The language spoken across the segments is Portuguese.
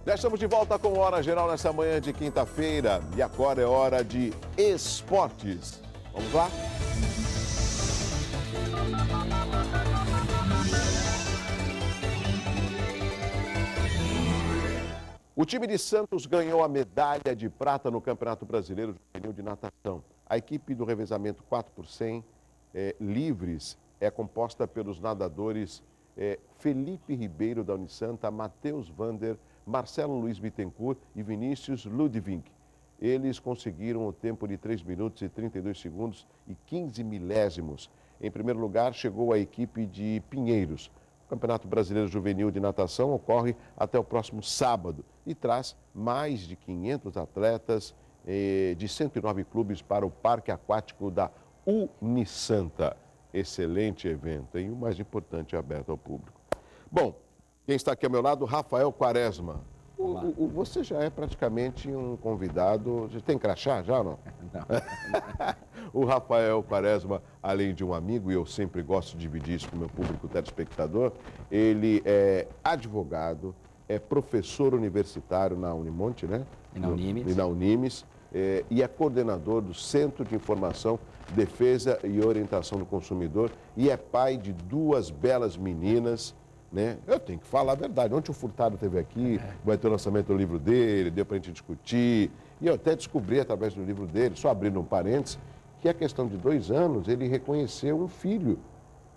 Já estamos de volta com Hora Geral nessa manhã de quinta-feira. E agora é hora de esportes. Vamos lá? O time de Santos ganhou a medalha de prata no Campeonato Brasileiro Juvenil de Natação. A equipe do revezamento 4x100 livres é composta pelos nadadores Felipe Ribeiro da Unisanta, Matheus Vander, Marcelo Luiz Bittencourt e Vinícius Ludwig. Eles conseguiram o tempo de 3 minutos e 32 segundos e 15 milésimos. Em primeiro lugar, chegou a equipe de Pinheiros. O Campeonato Brasileiro Juvenil de Natação ocorre até o próximo sábado e traz mais de 500 atletas de 109 clubes para o Parque Aquático da Unisanta. Excelente evento, hein? O mais importante, é aberto ao público. Bom, quem está aqui ao meu lado, Rafael Quaresma. Você já é praticamente um convidado. Você tem crachá já ou não? Não. O Rafael Quaresma, além de um amigo, e eu sempre gosto de dividir isso com o meu público telespectador, ele é advogado, é professor universitário na Unimonte, né? E na Unimes. E na Unimes, e é coordenador do Centro de Informação, Defesa e Orientação do Consumidor, e é pai de 2 belas meninas, né? Eu tenho que falar a verdade. Ontem o Furtado esteve aqui, vai ter o lançamento do livro dele, deu para a gente discutir. E eu até descobri, através do livro dele, só abrindo um parênteses, que a questão de 2 anos, ele reconheceu um filho,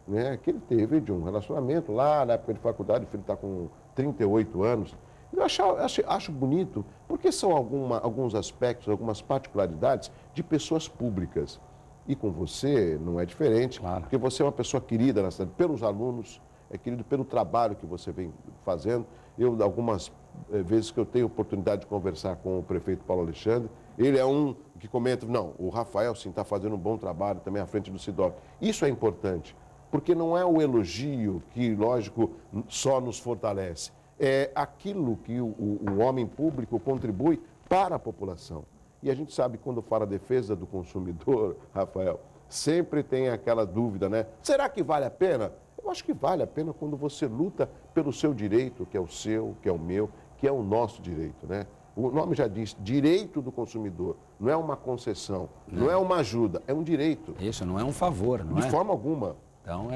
né, que ele teve de um relacionamento lá na época de faculdade. O filho está com 38 anos. Eu acho bonito, porque são alguns aspectos, algumas particularidades de pessoas públicas. E com você não é diferente, claro, porque você é uma pessoa querida na cidade, pelos alunos, é querido pelo trabalho que você vem fazendo. Eu, algumas vezes que eu tenho oportunidade de conversar com o prefeito Paulo Alexandre, ele é um que comenta, não, o Rafael sim está fazendo um bom trabalho também à frente do SIDOC. Isso é importante, porque não é o elogio que, lógico, só nos fortalece. É aquilo que o homem público contribui para a população. E a gente sabe, quando fala defesa do consumidor, Rafael, sempre tem aquela dúvida, né? Será que vale a pena? Eu acho que vale a pena quando você luta pelo seu direito, que é o seu, que é o meu, que é o nosso direito, né? O nome já diz, direito do consumidor. Não é uma concessão, não é uma ajuda, é um direito. Isso, não é um favor, não é? De forma alguma. Então,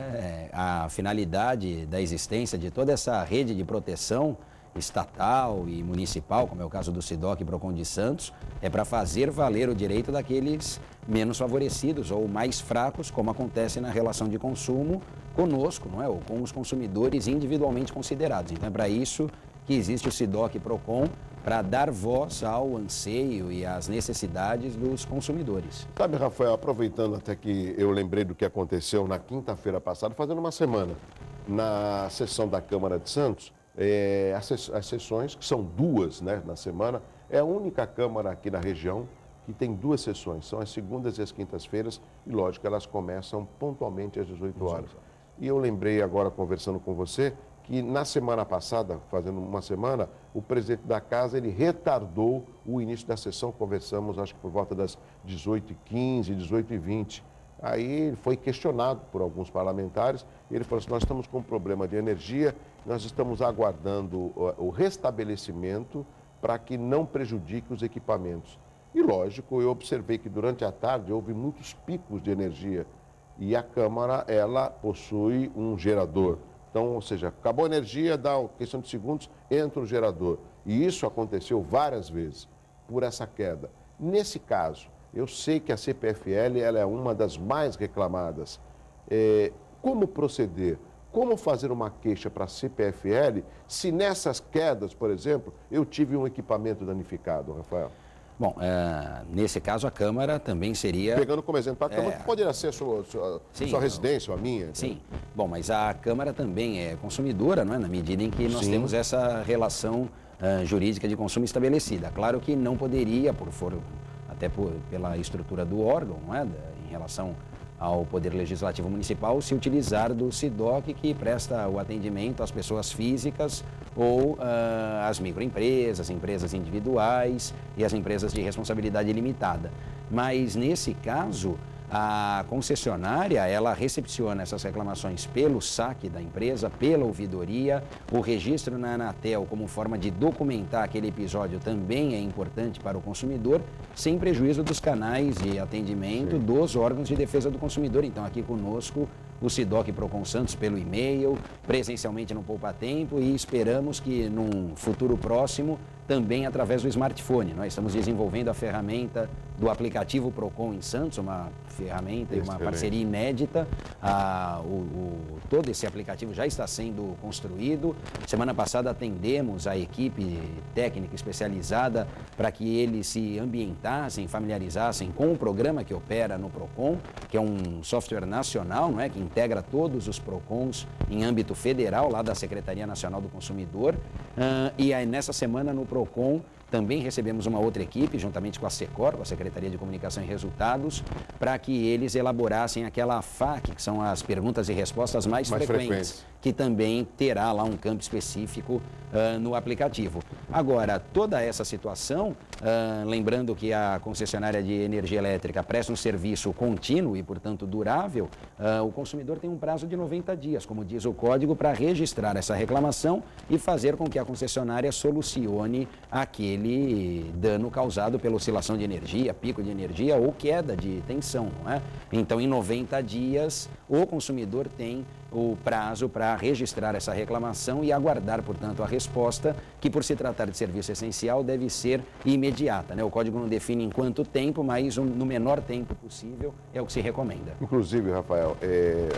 a finalidade da existência de toda essa rede de proteção estatal e municipal, como é o caso do SIDOC e Procon de Santos, é para fazer valer o direito daqueles menos favorecidos ou mais fracos, como acontece na relação de consumo conosco, não é? Ou com os consumidores individualmente considerados. Então, é para isso que existe o SIDOC e Procon, para dar voz ao anseio e às necessidades dos consumidores. Sabe, Rafael, aproveitando até que eu lembrei do que aconteceu na quinta-feira passada, fazendo uma semana, na sessão da Câmara de Santos, as sessões, que são 2, né, na semana, é a única Câmara aqui na região que tem 2 sessões, são as segundas e as quintas-feiras, e lógico, elas começam pontualmente às 18 horas. E eu lembrei agora, conversando com você, que na semana passada, fazendo uma semana, o presidente da casa, ele retardou o início da sessão, conversamos acho que por volta das 18h15, 18h20. Aí ele foi questionado por alguns parlamentares, e ele falou assim, nós estamos com um problema de energia, nós estamos aguardando o restabelecimento para que não prejudique os equipamentos. E lógico, eu observei que durante a tarde houve muitos picos de energia, e a Câmara, ela possui um gerador. Então, ou seja, acabou a energia, dá uma questão de segundos, entra o gerador. E isso aconteceu várias vezes por essa queda. Nesse caso, eu sei que a CPFL ela é uma das mais reclamadas. Como proceder? Como fazer uma queixa para a CPFL se nessas quedas, por exemplo, eu tive um equipamento danificado, Rafael? Bom, nesse caso a Câmara também seria... Pegando como exemplo a Câmara, que poderia ser a sua residência ou a minha. Sim, bom, mas a Câmara também é consumidora, não é? Na medida em que nós temos essa relação jurídica de consumo estabelecida. Claro que não poderia, pela estrutura do órgão, não é? Em relação ao Poder Legislativo Municipal, se utilizar do SIDOC, que presta o atendimento às pessoas físicas ou às microempresas, empresas individuais e as empresas de responsabilidade limitada. Mas, nesse caso, A concessionária, ela recepciona essas reclamações pelo saque da empresa, pela ouvidoria. O registro na Anatel como forma de documentar aquele episódio também é importante para o consumidor, sem prejuízo dos canais de atendimento dos órgãos de defesa do consumidor. Então, aqui conosco, o SIDOC Procon Santos pelo e-mail, presencialmente no Poupa Tempo, e esperamos que num futuro próximo também através do smartphone. Nós estamos desenvolvendo a ferramenta do aplicativo Procon em Santos, uma ferramenta e uma parceria inédita. Todo esse aplicativo já está sendo construído. Semana passada atendemos a equipe técnica especializada para que eles se ambientassem, familiarizassem com o programa que opera no Procon, que é um software nacional, não é, que integra todos os Procons em âmbito federal, lá da Secretaria Nacional do Consumidor. E aí, nessa semana no Procon também recebemos uma outra equipe, juntamente com a Secor, com a Secretaria de Comunicação e Resultados, para que eles elaborassem aquela FAQ, que são as perguntas e respostas mais frequentes, que também terá lá um campo específico no aplicativo. Agora, toda essa situação, lembrando que a concessionária de energia elétrica presta um serviço contínuo e, portanto, durável, o consumidor tem um prazo de 90 dias, como diz o código, para registrar essa reclamação e fazer com que a concessionária solucione aquele dano causado pela oscilação de energia, pico de energia ou queda de tensão, não é? Então, em 90 dias, o consumidor tem o prazo para registrar essa reclamação e aguardar, portanto, a resposta, que por se tratar de serviço essencial deve ser imediata, né? O código não define em quanto tempo, mas no menor tempo possível é o que se recomenda. Inclusive, Rafael,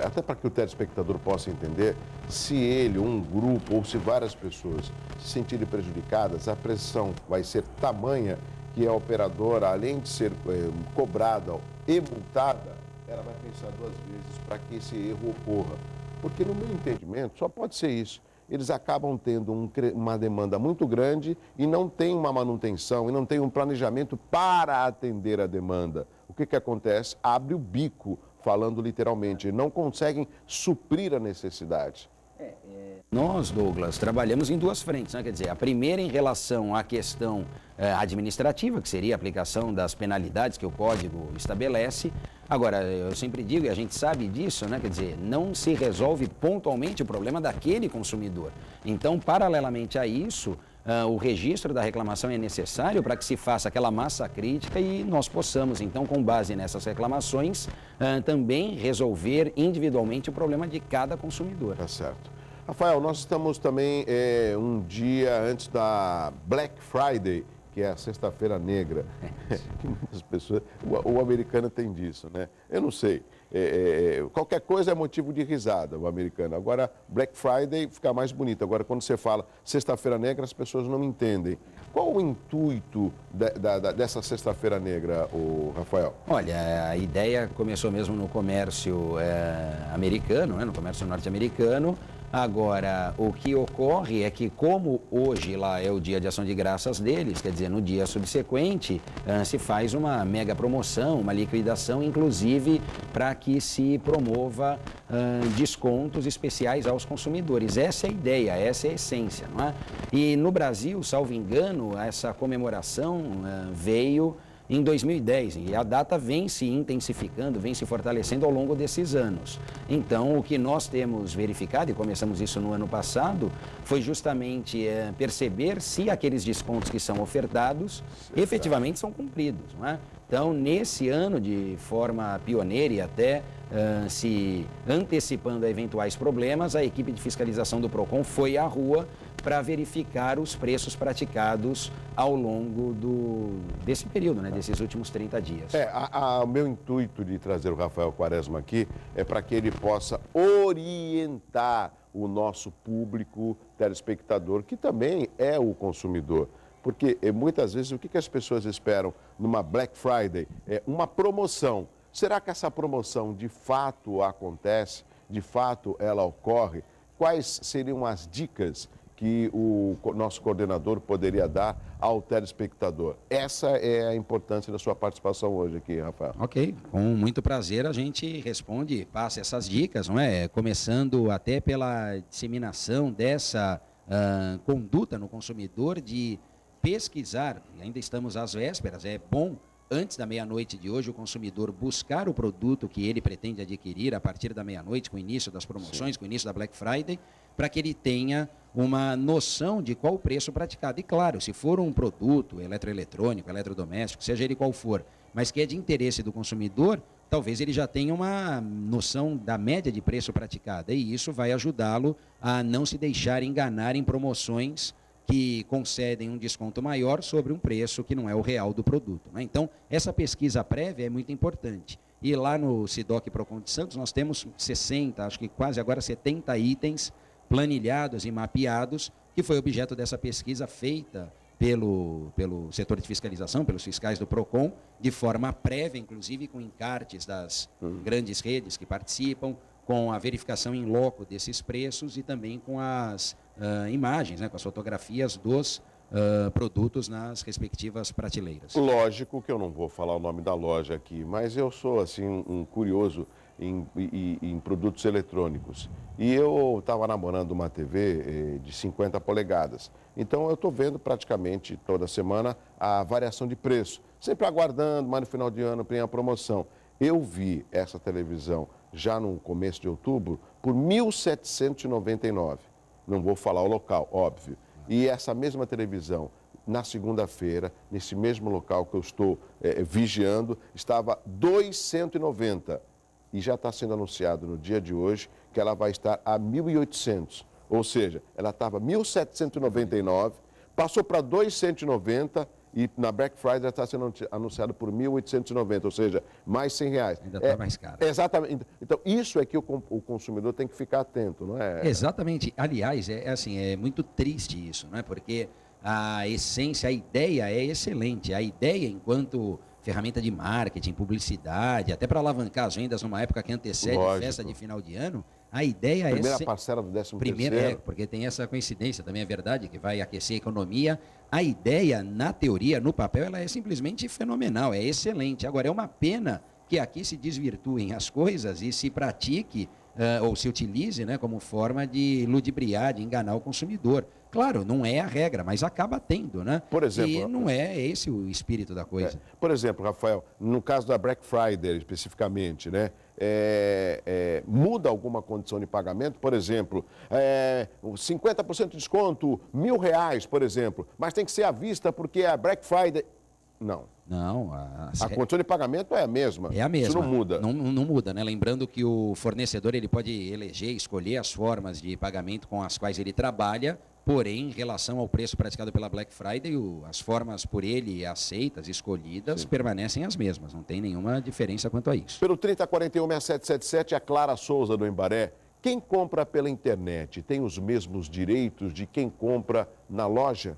até para que o telespectador possa entender, se ele, um grupo ou se várias pessoas se sentirem prejudicadas, a pressão vai ser tamanha que a operadora, além de ser cobrada e multada, ela vai pensar duas vezes para que esse erro ocorra. Porque, no meu entendimento, só pode ser isso. Eles acabam tendo uma demanda muito grande e não tem uma manutenção, e não tem um planejamento para atender a demanda. O que acontece? Abre o bico, falando literalmente, não conseguem suprir a necessidade. Nós, Douglas, trabalhamos em duas frentes, né? Quer dizer, a primeira em relação à questão administrativa, que seria a aplicação das penalidades que o código estabelece. Agora, eu sempre digo, e a gente sabe disso, né? Quer dizer, não se resolve pontualmente o problema daquele consumidor. Então, paralelamente a isso, o registro da reclamação é necessário para que se faça aquela massa crítica e nós possamos, então, com base nessas reclamações, também resolver individualmente o problema de cada consumidor. Tá certo. Rafael, nós estamos também um dia antes da Black Friday, que é a Sexta-feira Negra. Muitas pessoas, o americano tem disso, né? Eu não sei. Qualquer coisa é motivo de risada, o americano. Agora, Black Friday fica mais bonito. Agora, quando você fala Sexta-feira Negra, as pessoas não entendem. Qual o intuito dessa Sexta-feira Negra, Rafael? Olha, a ideia começou mesmo no comércio americano, né? No comércio norte-americano. Agora, o que ocorre é que, como hoje lá é o dia de ação de graças deles, quer dizer, no dia subsequente, se faz uma mega promoção, uma liquidação, inclusive para que se promova descontos especiais aos consumidores. Essa é a ideia, essa é a essência, não é? E no Brasil, salvo engano, essa comemoração veio em 2010, e a data vem se intensificando, vem se fortalecendo ao longo desses anos. Então, o que nós temos verificado, e começamos isso no ano passado, foi justamente perceber se aqueles descontos que são ofertados efetivamente são cumpridos, não é? Então, nesse ano, de forma pioneira e até se antecipando a eventuais problemas, a equipe de fiscalização do Procon foi à rua para verificar os preços praticados ao longo desse período, né, desses últimos 30 dias. O meu intuito de trazer o Rafael Quaresma aqui é para que ele possa orientar o nosso público telespectador, que também é o consumidor. Porque muitas vezes o que as pessoas esperam numa Black Friday é uma promoção. Será que essa promoção de fato acontece? De fato ela ocorre? Quais seriam as dicas que o nosso coordenador poderia dar ao telespectador? Essa é a importância da sua participação hoje aqui, Rafael. Ok, com muito prazer a gente responde, passa essas dicas, não é? Começando até pela disseminação dessa conduta no consumidor de pesquisar, e ainda estamos às vésperas, é bom antes da meia-noite de hoje, o consumidor buscar o produto que ele pretende adquirir a partir da meia-noite, com o início das promoções, com o início da Black Friday, para que ele tenha uma noção de qual o preço praticado. E claro, se for um produto eletroeletrônico, eletrodoméstico, seja ele qual for, mas que é de interesse do consumidor, talvez ele já tenha uma noção da média de preço praticada. E isso vai ajudá-lo a não se deixar enganar em promoções que concedem um desconto maior sobre um preço que não é o real do produto, né? Então, essa pesquisa prévia é muito importante. E lá no SIDOC Procon de Santos, nós temos 60, acho que quase agora 70 itens planilhados e mapeados, que foi objeto dessa pesquisa feita pelo setor de fiscalização, pelos fiscais do PROCON, de forma prévia, inclusive com encartes das grandes redes que participam, com a verificação em loco desses preços e também com as imagens, né, com as fotografias dos produtos nas respectivas prateleiras. Lógico que eu não vou falar o nome da loja aqui, mas eu sou assim um curioso em produtos eletrônicos. E eu estava namorando uma TV de 50 polegadas. Então eu estou vendo praticamente toda semana a variação de preço, sempre aguardando, mas no final de ano tem a promoção. Eu vi essa televisão já no começo de outubro por R$ 1.799. Não vou falar o local, óbvio. E essa mesma televisão, na segunda-feira, nesse mesmo local que eu estou vigiando, estava R$ 290. E já está sendo anunciado no dia de hoje que ela vai estar a 1.800. Ou seja, ela estava 1.799, passou para 290 e na Black Friday está sendo anunciado por 1.890, ou seja, mais R$100. Ainda está mais caro. Exatamente. Então, isso é que o consumidor tem que ficar atento, não é? Exatamente. Aliás, é muito triste isso, não é? Porque a essência, a ideia é excelente. A ideia, enquanto ferramenta de marketing, publicidade, até para alavancar as vendas numa época que antecede a festa de final de ano, a ideia Primeira parcela do 13º. Primeiro, porque tem essa coincidência, também é verdade, que vai aquecer a economia. A ideia, na teoria, no papel, ela é simplesmente fenomenal, é excelente. Agora, é uma pena que aqui se desvirtuem as coisas e se pratique ou se utilize, né, como forma de ludibriar, de enganar o consumidor. Claro, não é a regra, mas acaba tendo, né? Por exemplo, e não é esse o espírito da coisa. Por exemplo, Rafael, no caso da Black Friday especificamente, né? Muda alguma condição de pagamento? Por exemplo, 50% de desconto, R$1.000, por exemplo, mas tem que ser à vista porque a Black Friday... Não. Não, a condição de pagamento é a mesma. É a mesma. Isso não muda. Não muda, né? Lembrando que o fornecedor ele pode eleger, escolher as formas de pagamento com as quais ele trabalha, porém, em relação ao preço praticado pela Black Friday, as formas por ele aceitas, escolhidas, permanecem as mesmas. Não tem nenhuma diferença quanto a isso. Pelo 3041-6777, a Clara Souza do Embaré. Quem compra pela internet tem os mesmos direitos de quem compra na loja?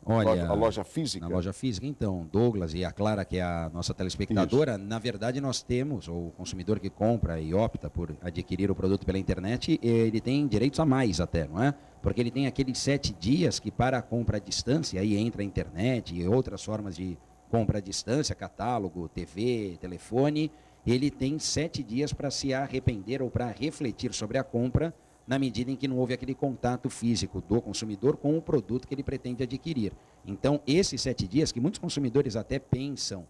Olha, a loja física? Na loja física, então, Douglas e a Clara, que é a nossa telespectadora, na verdade nós temos, ou o consumidor que compra e opta por adquirir o produto pela internet, ele tem direitos a mais até, não é? Porque ele tem aqueles 7 dias que para a compra à distância, aí entra a internet e outras formas de compra à distância, catálogo, TV, telefone, ele tem 7 dias para se arrepender ou para refletir sobre a compra, na medida em que não houve aquele contato físico do consumidor com o produto que ele pretende adquirir. Então, esses 7 dias, que muitos consumidores até pensam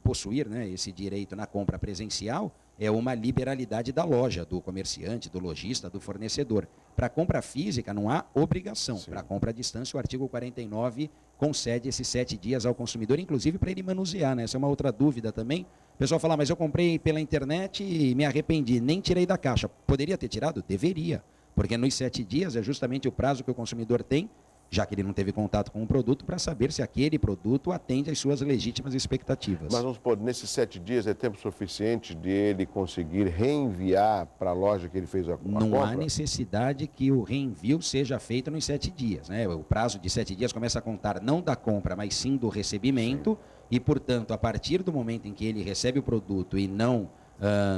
possuir, né, esse direito na compra presencial, é uma liberalidade da loja, do comerciante, do lojista, do fornecedor. Para a compra física não há obrigação. Para a compra à distância, o artigo 49 concede esses 7 dias ao consumidor, inclusive para ele manusear, né? Essa é uma outra dúvida também. O pessoal fala, mas eu comprei pela internet e me arrependi, nem tirei da caixa. Poderia ter tirado? Deveria, porque nos 7 dias é justamente o prazo que o consumidor tem, já que ele não teve contato com o produto, para saber se aquele produto atende às suas legítimas expectativas. Mas vamos supor, nesses 7 dias é tempo suficiente de ele conseguir reenviar para a loja que ele fez a compra? Não há necessidade que o reenvio seja feito nos 7 dias, né? O prazo de 7 dias começa a contar não da compra, mas sim do recebimento. Sim. E, portanto, a partir do momento em que ele recebe o produto e não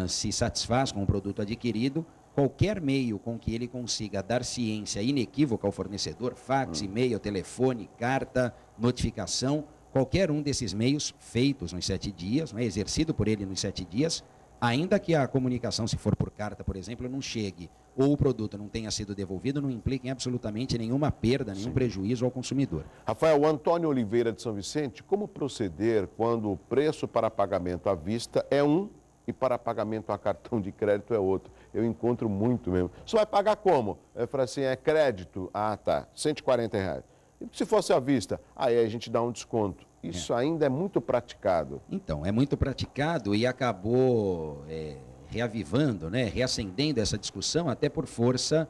se satisfaz com o produto adquirido, qualquer meio com que ele consiga dar ciência inequívoca ao fornecedor, fax, e-mail, telefone, carta, notificação, qualquer um desses meios feitos nos 7 dias, né, exercido por ele nos 7 dias, ainda que a comunicação, se for por carta, por exemplo, não chegue, ou o produto não tenha sido devolvido, não implica em absolutamente nenhuma perda, nenhum prejuízo ao consumidor. Rafael, Antônio Oliveira de São Vicente, como proceder quando o preço para pagamento à vista é um e para pagamento a cartão de crédito é outro? Eu encontro muito mesmo. Você vai pagar como? Eu falo assim, é crédito? Ah, tá, R$ 140. E se fosse à vista? Aí a gente dá um desconto. Isso ainda é muito praticado. Então, é muito praticado e acabou reavivando, né, reacendendo essa discussão, até por força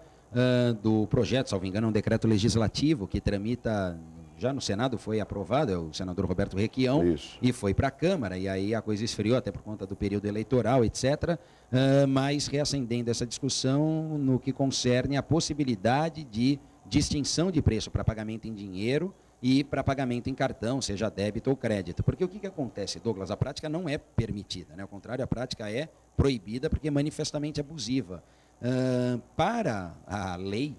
do projeto, salvo engano, um decreto legislativo que tramita, já no Senado foi aprovado, é o senador Roberto Requião, Isso. e foi para a Câmara, e aí a coisa esfriou até por conta do período eleitoral, etc., mas reacendendo essa discussão no que concerne a possibilidade de distinção de preço para pagamento em dinheiro e para pagamento em cartão, seja débito ou crédito. Porque o que acontece, Douglas? A prática não é permitida, né? Ao contrário, a prática é proibida porque é manifestamente abusiva. Para a lei,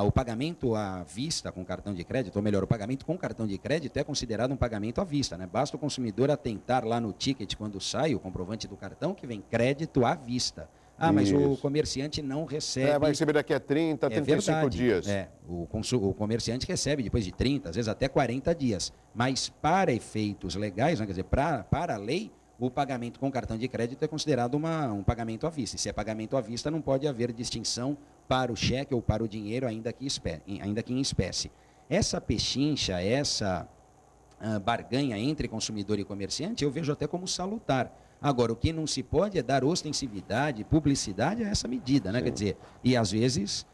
o pagamento à vista com cartão de crédito, ou melhor, o pagamento com cartão de crédito é considerado um pagamento à vista, né? Basta o consumidor atentar lá no ticket quando sai o comprovante do cartão que vem crédito à vista. Ah, mas o comerciante não recebe... vai receber daqui a 30, 35 dias. O comerciante recebe depois de 30, às vezes até 40 dias. Mas para efeitos legais, né, quer dizer, para a lei, o pagamento com cartão de crédito é considerado um pagamento à vista. E se é pagamento à vista, não pode haver distinção para o cheque ou para o dinheiro, ainda que em espécie. Essa pechincha, essa barganha entre consumidor e comerciante, eu vejo até como salutar. Agora, o que não se pode é dar ostensividade, publicidade a essa medida, né? Quer dizer, e às vezes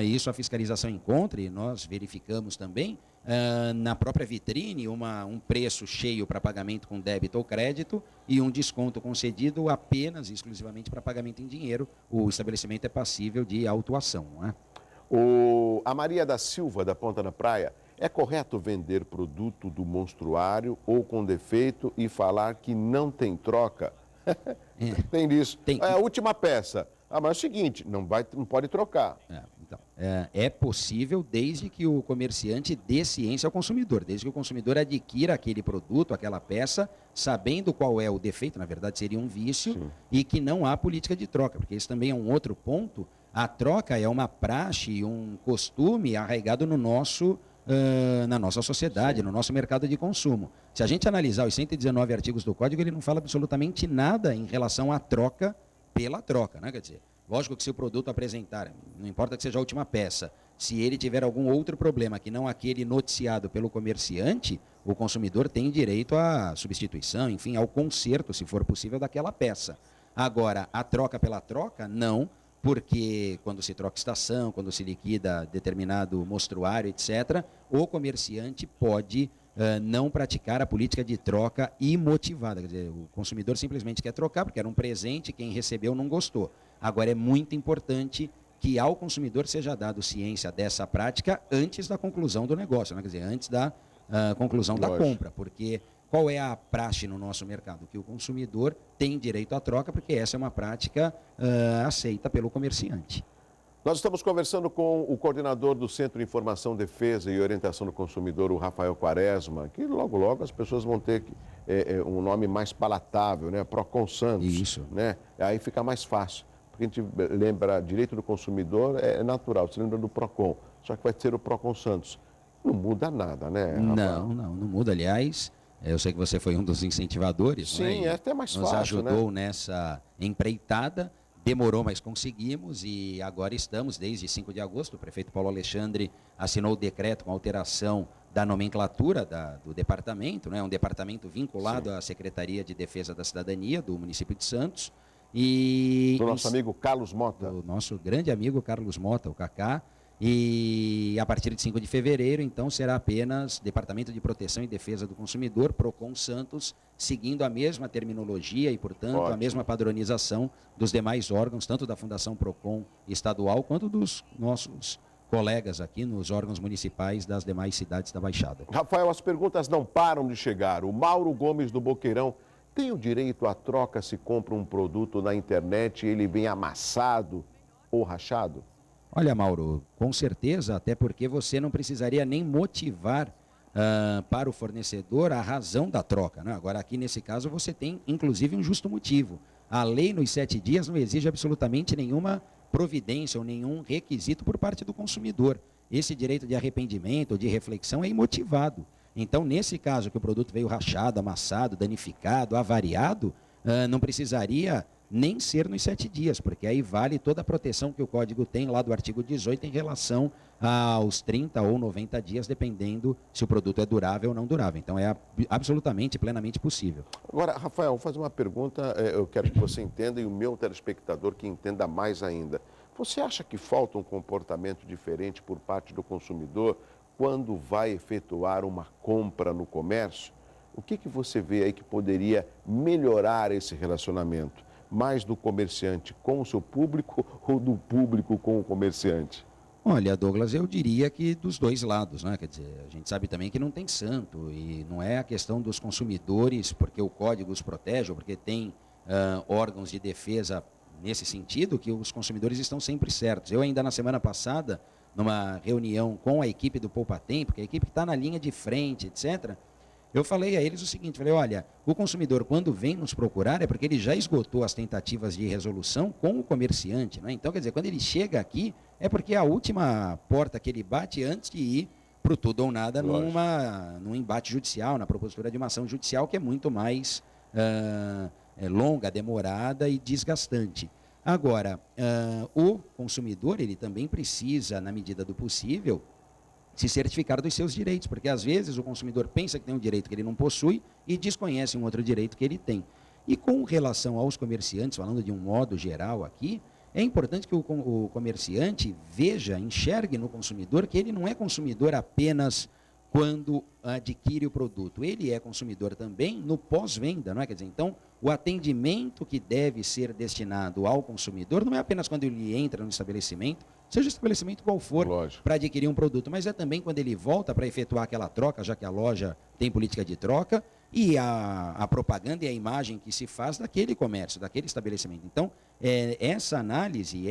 isso a fiscalização encontra, e nós verificamos também, na própria vitrine, um preço cheio para pagamento com débito ou crédito e um desconto concedido apenas, exclusivamente para pagamento em dinheiro. O estabelecimento é passível de autuação, não é? A Maria da Silva, da Ponta da Praia, é correto vender produto do monstruário ou com defeito e falar que não tem troca? Tem isso. É a última peça. Mas é o seguinte, não pode trocar. É possível desde que o comerciante dê ciência ao consumidor, desde que o consumidor adquira aquele produto, aquela peça, sabendo qual é o defeito, na verdade seria um vício, sim, e que não há política de troca, porque esse também é um outro ponto. A troca é uma praxe, um costume arraigado no na nossa sociedade, sim, no nosso mercado de consumo. Se a gente analisar os 119 artigos do Código, ele não fala absolutamente nada em relação à troca pela troca, né? Quer dizer, lógico que se o produto apresentar, não importa que seja a última peça, se ele tiver algum outro problema que não aquele noticiado pelo comerciante, o consumidor tem direito à substituição, enfim, ao conserto, se for possível, daquela peça. Agora, a troca pela troca, não, porque quando se troca estação, quando se liquida determinado mostruário, etc., o comerciante pode não praticar a política de troca imotivada. Quer dizer, o consumidor simplesmente quer trocar porque era um presente, quem recebeu não gostou. Agora, é muito importante que ao consumidor seja dado ciência dessa prática antes da conclusão do negócio, né? Quer dizer, antes da conclusão da compra, porque qual é a praxe no nosso mercado? Que o consumidor tem direito à troca, porque essa é uma prática aceita pelo comerciante. Nós estamos conversando com o coordenador do Centro de Informação, Defesa e Orientação do Consumidor, o Rafael Quaresma, que logo, logo as pessoas vão ter um nome mais palatável, né? Procon Santos. Isso. Né? Aí fica mais fácil. Porque a gente lembra, direito do consumidor é natural, você lembra do Procon, só que vai ser o Procon Santos. Não muda nada, né, Rafael? Não muda. Aliás, eu sei que você foi um dos incentivadores. Sim, né? É até mais nos fácil, ajudou, né? Nessa empreitada. Demorou, mas conseguimos, e agora estamos, desde 5 de agosto, o prefeito Paulo Alexandre assinou o decreto com alteração da nomenclatura do departamento, né? Um departamento vinculado, sim, à Secretaria de Defesa da Cidadania do município de Santos. Do nosso amigo Carlos Mota. Do nosso grande amigo Carlos Mota, o Cacá. E a partir de 5 de fevereiro, então, será apenas Departamento de Proteção e Defesa do Consumidor, Procon Santos, seguindo a mesma terminologia e, portanto, ótimo, a mesma padronização dos demais órgãos, tanto da Fundação Procon estadual, quanto dos nossos colegas aqui nos órgãos municipais das demais cidades da Baixada. Rafael, as perguntas não param de chegar. O Mauro Gomes do Boqueirão tem o direito à troca se compra um produto na internet e ele vem amassado ou rachado? Olha, Mauro, com certeza, até porque você não precisaria nem motivar para o fornecedor a razão da troca, né? Agora, aqui nesse caso, você tem, inclusive, um justo motivo. A lei nos 7 dias não exige absolutamente nenhuma providência ou nenhum requisito por parte do consumidor. Esse direito de arrependimento ou de reflexão é imotivado. Então, nesse caso que o produto veio rachado, amassado, danificado, avariado, não precisaria nem ser nos 7 dias, porque aí vale toda a proteção que o Código tem lá do artigo 18 em relação aos 30 ou 90 dias, dependendo se o produto é durável ou não durável. Então, é absolutamente, plenamente possível. Agora, Rafael, vou fazer uma pergunta, eu quero que você entenda e o meu telespectador que entenda mais ainda. Você acha que falta um comportamento diferente por parte do consumidor quando vai efetuar uma compra no comércio? O que você vê aí que poderia melhorar esse relacionamento? Mais do comerciante com o seu público ou do público com o comerciante? Olha, Douglas, eu diria que dos dois lados, né? Quer dizer, a gente sabe também que não tem santo e não é a questão dos consumidores, porque o código os protege ou porque tem órgãos de defesa nesse sentido, que os consumidores estão sempre certos. Eu ainda na semana passada, numa reunião com a equipe do Poupa Tempo, que é a equipe que está na linha de frente, etc., eu falei a eles o seguinte, falei, olha, o consumidor quando vem nos procurar é porque ele já esgotou as tentativas de resolução com o comerciante, né? Então, quer dizer, quando ele chega aqui é porque é a última porta que ele bate antes de ir para o tudo ou nada num embate judicial, na propositura de uma ação judicial que é muito mais longa, demorada e desgastante. Agora, o consumidor, ele também precisa, na medida do possível, se certificar dos seus direitos, porque às vezes o consumidor pensa que tem um direito que ele não possui e desconhece um outro direito que ele tem. E com relação aos comerciantes, falando de um modo geral aqui, é importante que o comerciante veja, enxergue no consumidor que ele não é consumidor apenas quando adquire o produto, ele é consumidor também no pós-venda, não é? Quer dizer, então, o atendimento que deve ser destinado ao consumidor não é apenas quando ele entra no estabelecimento, seja o estabelecimento qual for, para adquirir um produto, mas é também quando ele volta para efetuar aquela troca, já que a loja tem política de troca, e a propaganda e a imagem que se faz daquele comércio, daquele estabelecimento. Então, essa análise,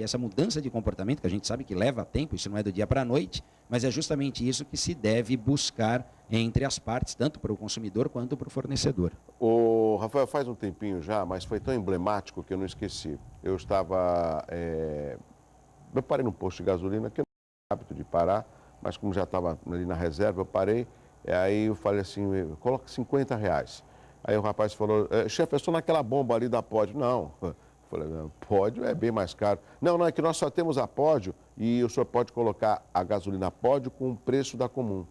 essa mudança de comportamento, que a gente sabe que leva tempo, isso não é do dia para a noite, mas é justamente isso que se deve buscar entre as partes, tanto para o consumidor quanto para o fornecedor. O Rafael, faz um tempinho já, mas foi tão emblemático que eu não esqueci. Eu estava... Eu parei num posto de gasolina, que eu não tenho hábito de parar, mas como já estava ali na reserva, eu parei. Aí eu falei assim, coloca R$50. Aí o rapaz falou, chefe, eu estou naquela bomba ali da Pódio. Não, eu falei, Pódio é bem mais caro. Não, é que nós só temos a Pódio e o senhor pode colocar a gasolina Pódio com o preço da comum.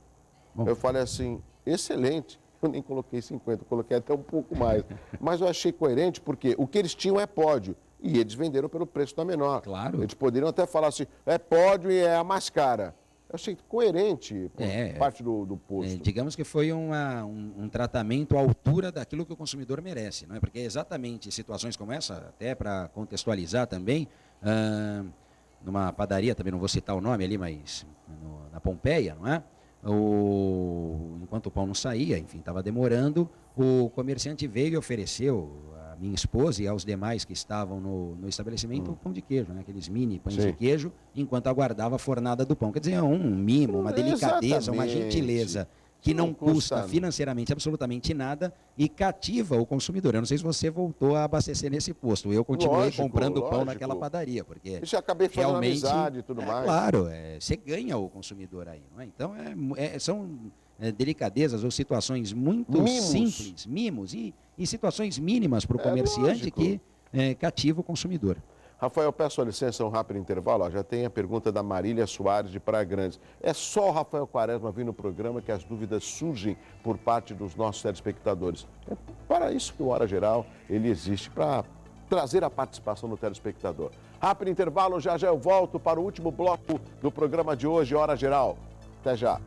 Bom. Eu falei assim, excelente. Eu nem coloquei 50, eu coloquei até um pouco mais. Mas eu achei coerente porque o que eles tinham é Pódio. E eles venderam pelo preço da menor. Claro. Eles poderiam até falar assim, é Pódio e é a mais cara. Eu achei coerente por parte do posto. Digamos que foi um tratamento à altura daquilo que o consumidor merece, não é? Porque exatamente situações como essa, até para contextualizar também, numa padaria, também não vou citar o nome ali, mas na Pompeia, não é? Enquanto o pão não saía, enfim, estava demorando, o comerciante veio e ofereceu à minha esposa e aos demais que estavam no estabelecimento o pão de queijo, né? Aqueles mini pães de queijo, enquanto aguardava a fornada do pão. Quer dizer, é um mimo, uma delicadeza, uma gentileza que não custa financeiramente absolutamente nada e cativa o consumidor. Eu não sei se você voltou a abastecer nesse posto. Eu continuei comprando pão naquela padaria, porque já acabei fazendo amizade e tudo mais. Claro, você ganha o consumidor aí, não é? Então, são delicadezas ou situações muito simples, mimos e situações mínimas para o comerciante que cativa o consumidor. Rafael, peço a licença, um rápido intervalo. Já tem a pergunta da Marília Soares, de Praia Grande. É só o Rafael Quaresma vir no programa que as dúvidas surgem por parte dos nossos telespectadores. É para isso que o Hora Geral ele existe, para trazer a participação do telespectador. Rápido intervalo, já eu volto para o último bloco do programa de hoje, Hora Geral. Até já.